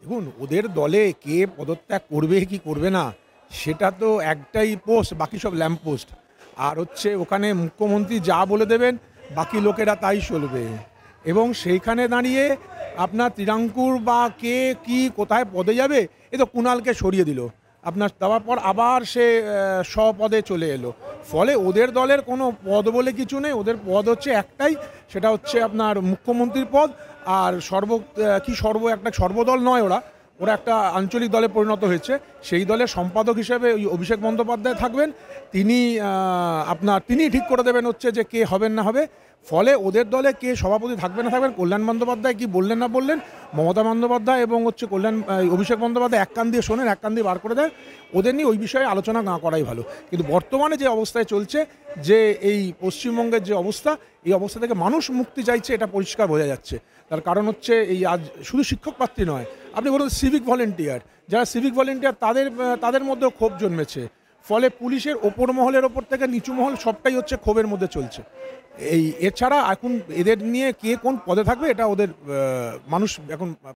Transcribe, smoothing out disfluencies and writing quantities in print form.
দেখুন, ওদের দলে কে পদত্যাগ করবে কি করবে না সেটা তো একটাই পোস্ট, বাকি সব ল্যাম্প পোস্ট। আর হচ্ছে ওখানে মুখ্যমন্ত্রী যা বলে দেবেন বাকি লোকেরা তাই চলবে। এবং সেইখানে দাঁড়িয়ে আপনার তৃণাঙ্কুর বা কে কি কোথায় পদে যাবে, এ তো কুণালকে সরিয়ে দিল আপনার, দেওয়ার পর আবার সে স্বপদে চলে এলো। ফলে ওদের দলের কোনো পদ বলে কিছু নেই, ওদের পদ হচ্ছে একটাই, সেটা হচ্ছে আপনার মুখ্যমন্ত্রীর পদ। আর একটা সর্বদল নয়, ওরা ওরা একটা আঞ্চলিক দলে পরিণত হয়েছে। সেই দলের সম্পাদক হিসেবে ওই অভিষেক বন্দ্যোপাধ্যায় থাকবেন। তিনি ঠিক করে দেবেন হচ্ছে যে কে হবেন না হবে। ফলে ওদের দলে কে সভাপতি থাকবে না থাকবেন, কল্যাণ বন্দ্যোপাধ্যায় কি বললেন না বললেন, মমতা বন্দ্যোপাধ্যায় এবং হচ্ছে অভিষেক বন্দ্যোপাধ্যায় এক কান দিয়ে শোনেন, এক কান দিয়ে বার করে দেন। ওদের নিয়ে ওই বিষয়ে আলোচনা না করাই ভালো। কিন্তু বর্তমানে যে অবস্থায় চলছে, যে এই পশ্চিমবঙ্গের যে অবস্থা, এই অবস্থা থেকে মানুষ মুক্তি চাইছে, এটা পরিষ্কার বোঝা যাচ্ছে। তার কারণ হচ্ছে এই আজ শুধু শিক্ষক প্রার্থী নয়, আপনি বলুন সিভিক ভলেন্টিয়ার, যারা সিভিক ভলেন্টিয়ার তাদের মধ্যেও ক্ষোভ জন্মেছে। ফলে পুলিশের ওপর মহলের ওপর থেকে নিচু মহল সবটাই হচ্ছে ক্ষোভের মধ্যে চলছে। এছাড়া এখন এদের নিয়ে কে কোন পদে থাকবে এটা ওদের মানুষ এখন